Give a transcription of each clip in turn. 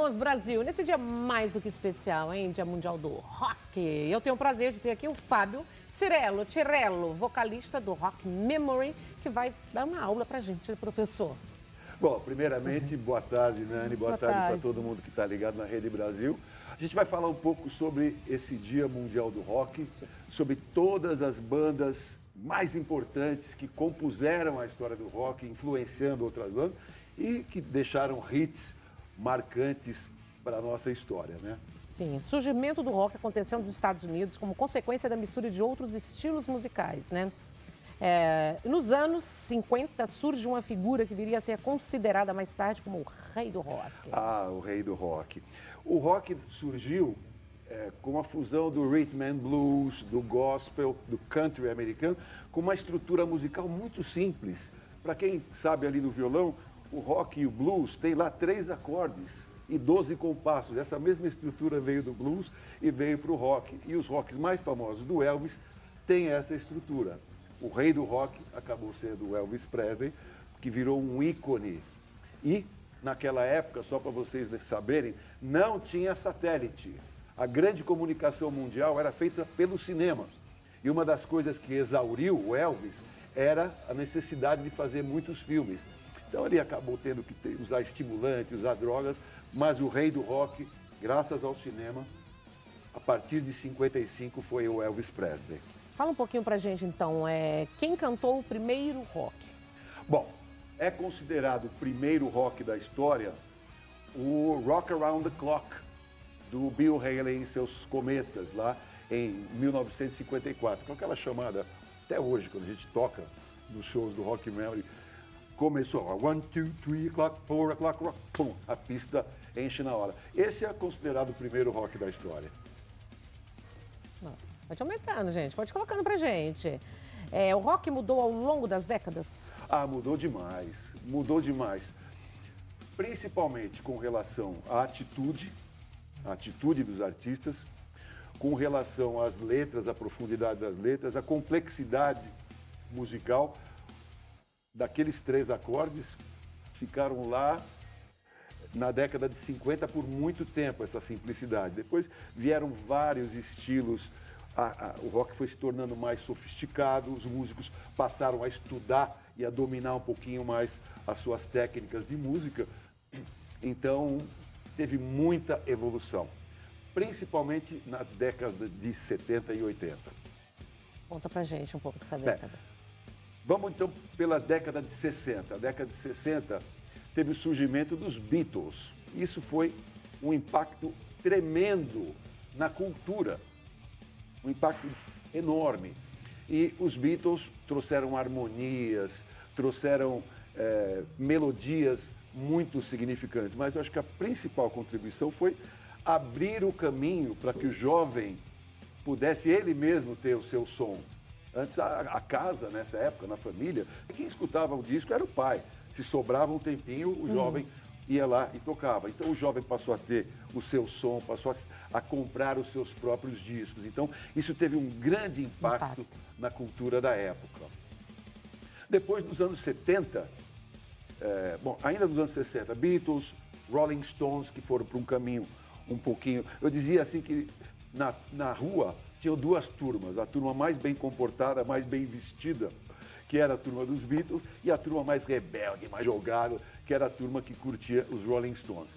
Vamos, Brasil, nesse dia mais do que especial, hein? Dia Mundial do Rock. Eu tenho o prazer de ter aqui o Fábio Tirello, vocalista do Rock Memory, que vai dar uma aula pra gente, professor. Bom, primeiramente, boa tarde, Nani, boa tarde para todo mundo que está ligado na Rede Brasil. A gente vai falar um pouco sobre esse Dia Mundial do Rock, sobre todas as bandas mais importantes que compuseram a história do rock, influenciando outras bandas e que deixaram hits marcantes para a nossa história, né? Sim, o surgimento do rock aconteceu nos Estados Unidos como consequência da mistura de outros estilos musicais, né? Nos anos 50 surge uma figura que viria a ser considerada mais tarde como o rei do rock. Ah, o rei do rock. O rock surgiu com a fusão do rhythm and blues, do gospel, do country americano, com uma estrutura musical muito simples. Para quem sabe ali no violão, o rock e o blues tem lá 3 acordes e 12 compassos. Essa mesma estrutura veio do blues e veio para o rock. E os rocks mais famosos do Elvis têm essa estrutura. O rei do rock acabou sendo o Elvis Presley, que virou um ícone. E, naquela época, só para vocês saberem, não tinha satélite. A grande comunicação mundial era feita pelo cinema. E uma das coisas que exauriu o Elvis era a necessidade de fazer muitos filmes. Então ele acabou tendo que usar estimulante, usar drogas, mas o rei do rock, graças ao cinema, a partir de 55 foi o Elvis Presley. Fala um pouquinho pra gente, então, quem cantou o primeiro rock? Bom, é considerado o primeiro rock da história o Rock Around the Clock, do Bill Haley em seus Cometas, lá em 1954. Com aquela chamada, até hoje, quando a gente toca nos shows do Rock Memory, começou, 1, 2, 3 o'clock, 4 o'clock, rock, pum, a pista enche na hora. Esse é considerado o primeiro rock da história. Pode aumentando, gente, pode colocando pra gente. O rock mudou ao longo das décadas? Ah, mudou demais, mudou demais. Principalmente com relação à atitude dos artistas, com relação às letras, à profundidade das letras, à complexidade musical. Daqueles 3 acordes, ficaram lá na década de 50 por muito tempo, essa simplicidade. Depois vieram vários estilos, o rock foi se tornando mais sofisticado, os músicos passaram a estudar e a dominar um pouquinho mais as suas técnicas de música. Então, teve muita evolução, principalmente na década de 70 e 80. Conta pra gente um pouco dessa década. Vamos então pela década de 60. A década de 60 teve o surgimento dos Beatles. Isso foi um impacto tremendo na cultura, um impacto enorme. E os Beatles trouxeram harmonias, trouxeram melodias muito significantes. Mas eu acho que a principal contribuição foi abrir o caminho para que o jovem pudesse ele mesmo ter o seu som. Antes, a casa, nessa época, na família, quem escutava o disco era o pai. Se sobrava um tempinho, o jovem ia lá e tocava. Então, o jovem passou a ter o seu som, passou a comprar os seus próprios discos. Então, isso teve um grande impacto na cultura da época. Depois dos anos 70, ainda dos anos 60, Beatles, Rolling Stones, que foram para um caminho um pouquinho... Eu dizia assim que na rua tinham 2 turmas, a turma mais bem comportada, mais bem vestida, que era a turma dos Beatles, e a turma mais rebelde, mais jogada, que era a turma que curtia os Rolling Stones.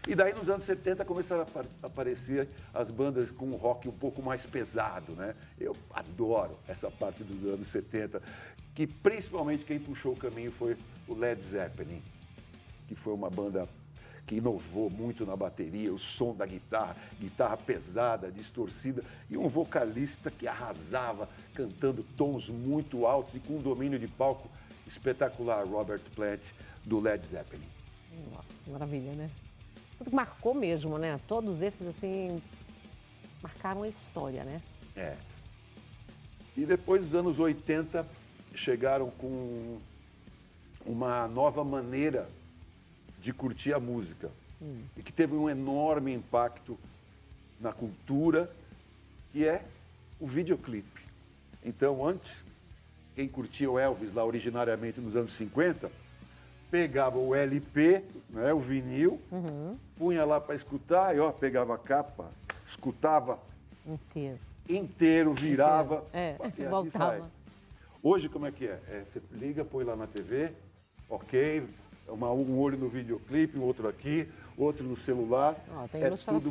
E daí, nos anos 70, começaram a aparecer as bandas com um rock um pouco mais pesado, né? Eu adoro essa parte dos anos 70, que principalmente quem puxou o caminho foi o Led Zeppelin, que foi uma banda que inovou muito na bateria, o som da guitarra pesada, distorcida, e um vocalista que arrasava, cantando tons muito altos e com um domínio de palco espetacular, Robert Plant, do Led Zeppelin. Nossa, maravilha, né? Tudo que marcou mesmo, né? Todos esses, assim, marcaram a história, né? E depois dos anos 80, chegaram com uma nova maneira de curtir a música e que teve um enorme impacto na cultura, que é o videoclipe. Então, antes, quem curtia o Elvis lá originariamente nos anos 50, pegava o LP, né, o vinil, punha lá para escutar e ó, pegava a capa, escutava Inteiro. virava. E assim voltava. vai. Hoje como é que é? Você liga, põe lá na TV, ok, um olho no videoclipe, um outro aqui, outro no celular. Tem É ilustração.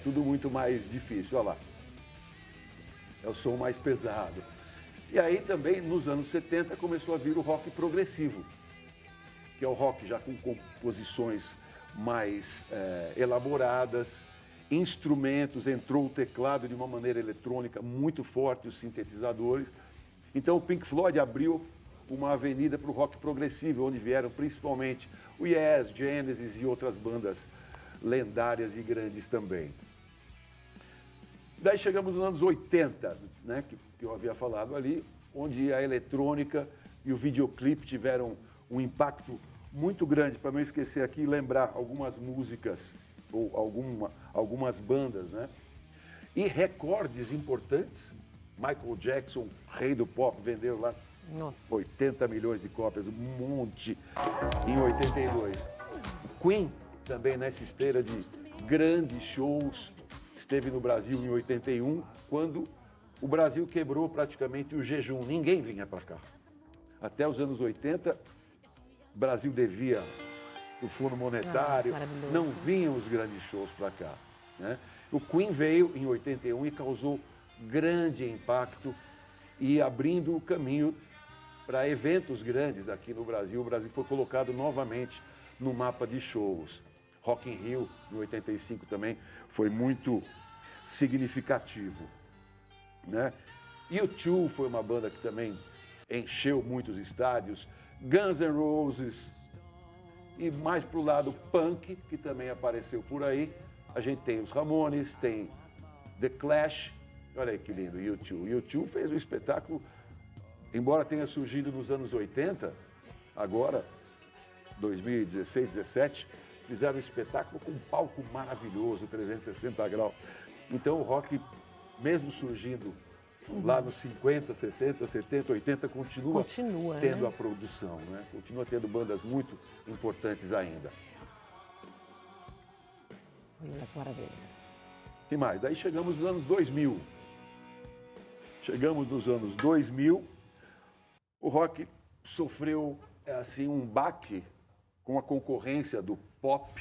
tudo muito mais difícil, olha lá. É o som mais pesado. E aí também, nos anos 70, começou a vir o rock progressivo, que é o rock já com composições mais elaboradas, instrumentos, entrou o teclado de uma maneira eletrônica muito forte, os sintetizadores. Então o Pink Floyd abriu uma avenida para o rock progressivo, onde vieram principalmente o Yes, Genesis e outras bandas lendárias e grandes também. Daí chegamos nos anos 80, né, que eu havia falado ali, onde a eletrônica e o videoclipe tiveram um impacto muito grande, para não esquecer aqui, lembrar algumas músicas ou algumas bandas, né? E recordes importantes. Michael Jackson, rei do pop, vendeu lá 80 milhões de cópias, um monte, em 82. Queen, também nessa esteira de grandes shows, esteve no Brasil em 81, quando o Brasil quebrou praticamente o jejum, ninguém vinha para cá. Até os anos 80, o Brasil devia o Fundo Monetário, não vinham os grandes shows para cá, né? O Queen veio em 81 e causou grande impacto e abrindo o caminho para eventos grandes aqui no Brasil. O Brasil foi colocado novamente no mapa de shows. Rock in Rio, em 85 também, foi muito significativo, né? U2 foi uma banda que também encheu muitos estádios. Guns N' Roses. E mais para o lado punk, que também apareceu por aí, a gente tem os Ramones, tem The Clash. Olha aí que lindo, U2. U2 fez um espetáculo, embora tenha surgido nos anos 80, agora, 2016, 17, fizeram um espetáculo com um palco maravilhoso, 360 graus. Então o rock, mesmo surgindo lá nos 50, 60, 70, 80, continua tendo, né, a produção, né? Continua tendo bandas muito importantes ainda. Olha que maravilha. E mais, daí chegamos nos anos 2000. Chegamos nos anos 2000, o rock sofreu assim um baque com a concorrência do pop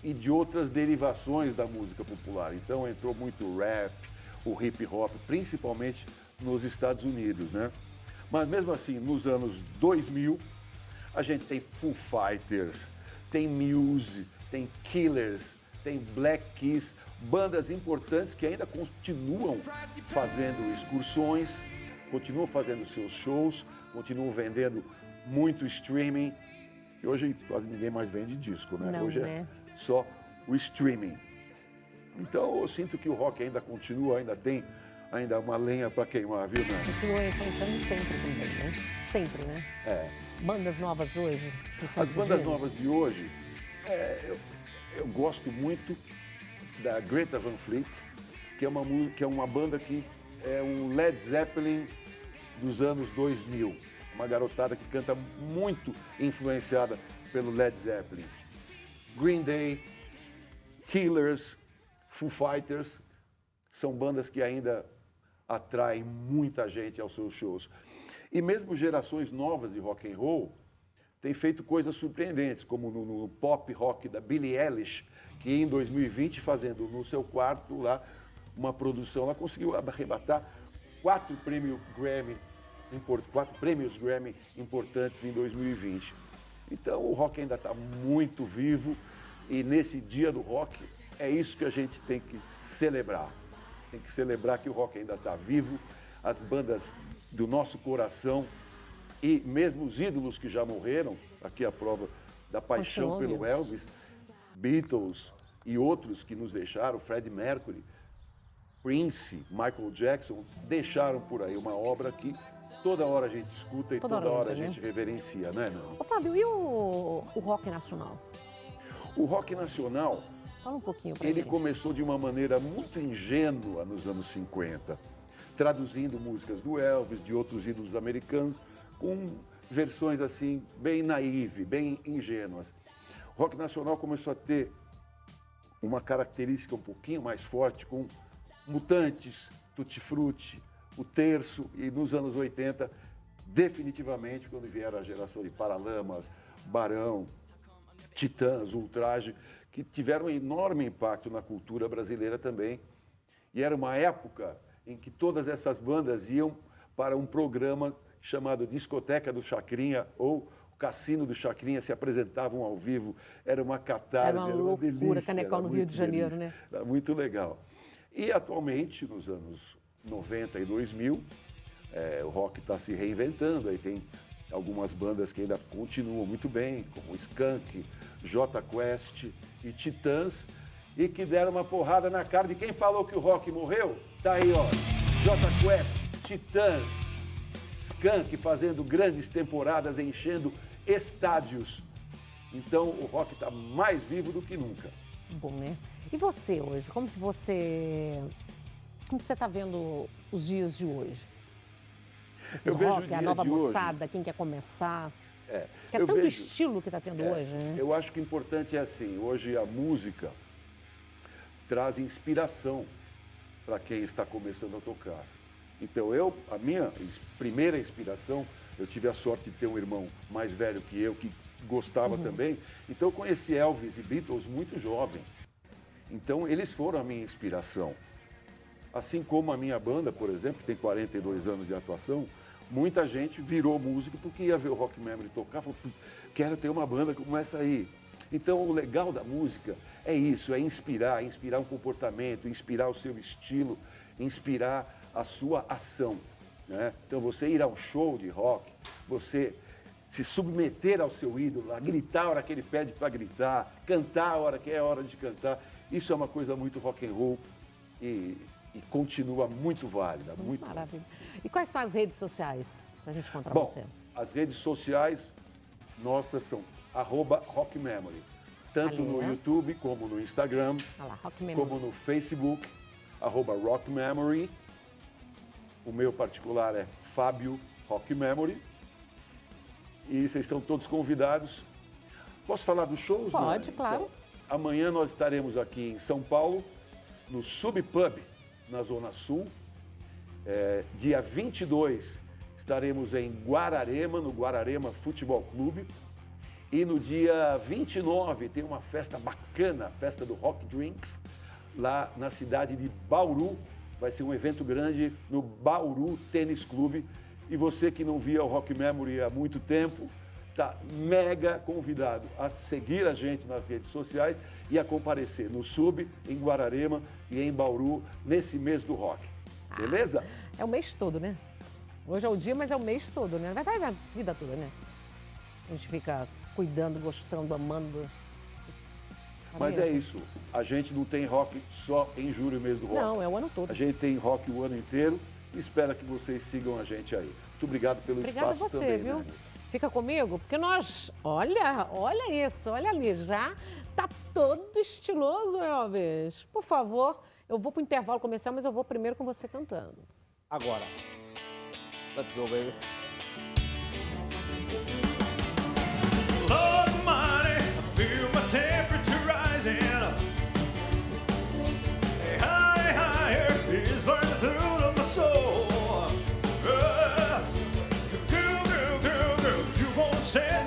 e de outras derivações da música popular. Então entrou muito rap, o hip hop, principalmente nos Estados Unidos, né? Mas mesmo assim, nos anos 2000, a gente tem Foo Fighters, tem Muse, tem Killers, tem Black Keys, bandas importantes que ainda continuam fazendo excursões, continuam fazendo seus shows, continuam vendendo muito streaming. E hoje quase ninguém mais vende disco, né? Não, hoje né? É só o streaming. Então eu sinto que o rock ainda continua, ainda tem uma lenha para queimar, viu, Nani? Continua influenciando sempre também, né? Sempre, né? Bandas novas hoje? As bandas novas de hoje, eu gosto muito da Greta Van Fleet, que é uma banda que é um Led Zeppelin dos anos 2000. Uma garotada que canta muito influenciada pelo Led Zeppelin. Green Day, Killers, Foo Fighters, são bandas que ainda atraem muita gente aos seus shows. E mesmo gerações novas de rock and roll têm feito coisas surpreendentes, como no pop rock da Billie Eilish, que em 2020, fazendo no seu quarto lá uma produção, ela conseguiu arrebatar 4 prêmios Grammy importantes em 2020. Então o rock ainda está muito vivo e nesse dia do rock é isso que a gente tem que celebrar. Tem que celebrar que o rock ainda está vivo, as bandas do nosso coração e mesmo os ídolos que já morreram, aqui a prova da paixão pelo Elvis, Beatles e outros que nos deixaram, Freddie Mercury, Prince, Michael Jackson, deixaram por aí uma obra que toda hora a gente escuta e toda hora a gente reverencia, né? Ô, Fábio, e o rock nacional? O rock nacional, fala um pouquinho pra ele gente. começou de uma maneira muito ingênua nos anos 50, traduzindo músicas do Elvis, de outros ídolos americanos, com versões assim, bem naive, bem ingênuas. O rock nacional começou a ter uma característica um pouquinho mais forte com Mutantes, Tutti Frutti, o Terço e nos anos 80, definitivamente, quando vieram a geração de Paralamas, Barão, Titãs, Ultraje, que tiveram um enorme impacto na cultura brasileira também. E era uma época em que todas essas bandas iam para um programa chamado Discoteca do Chacrinha ou Cassino do Chacrinha, se apresentavam ao vivo. Era uma catarse, era uma loucura, delícia, Canecol no Rio de Janeiro, delícia, né? Era muito legal. E atualmente, nos anos 90 e 2000, o rock está se reinventando. Aí tem algumas bandas que ainda continuam muito bem, como Skank, Jota Quest e Titãs, e que deram uma porrada na cara de quem falou que o rock morreu. Tá aí, ó, Jota Quest, Titãs, Skank fazendo grandes temporadas, enchendo estádios. Então o rock está mais vivo do que nunca. Bom, né? E você hoje? Como você está vendo os dias de hoje? Esse rock, a nova moçada, quem quer começar? Que é tanto estilo que está tendo hoje, né? Eu acho que o importante é assim, hoje a música traz inspiração para quem está começando a tocar. Então a minha primeira inspiração, eu tive a sorte de ter um irmão mais velho que eu, que gostava também. Então eu conheci Elvis e Beatles muito jovem. Então eles foram a minha inspiração. Assim como a minha banda, por exemplo, que tem 42 anos de atuação, muita gente virou músico porque ia ver o Rock Memory tocar, falou, quero ter uma banda como essa aí. Então o legal da música é isso, é inspirar um comportamento, inspirar o seu estilo, inspirar a sua ação, né? Então você ir ao show de rock, você se submeter ao seu ídolo, a gritar a hora que ele pede para gritar, cantar a hora que é hora de cantar, isso é uma coisa muito rock and roll e continua muito válida, muito. Maravilha. E quais são as redes sociais para a gente encontrar você? As redes sociais nossas são @rockmemory, tanto no YouTube como no Instagram, como no Facebook, @rockmemory. O meu particular é Fábio Rock Memory. E vocês estão todos convidados. Posso falar dos shows? Pode, claro. Então, amanhã nós estaremos aqui em São Paulo, no Sub Pub, na Zona Sul. Dia 22 estaremos em Guararema, no Guararema Futebol Clube. E no dia 29 tem uma festa bacana, a festa do Rock Drinks, lá na cidade de Bauru. Vai ser um evento grande no Bauru Tênis Clube. E você que não via o Rock Memory há muito tempo, está mega convidado a seguir a gente nas redes sociais e a comparecer no Sub, em Guararema e em Bauru, nesse mês do rock. Beleza? É o mês todo, né? Hoje é o dia, mas é o mês todo, né? Vai a vida toda, né? A gente fica cuidando, gostando, amando. Mas é isso, a gente não tem rock só em julho, mês do rock. Não, é o ano todo. A gente tem rock o ano inteiro e espero que vocês sigam a gente aí. Muito obrigado pelo espaço você, também, viu? Né? Fica comigo, porque nós, olha isso, olha ali, já tá todo estiloso, Elvis. Por favor, eu vou pro intervalo comercial, mas eu vou primeiro com você cantando. Agora. Let's go, baby. Lord Almighty, I feel my temperature rising. Higher is burning through to my soul. Girl, you gonna set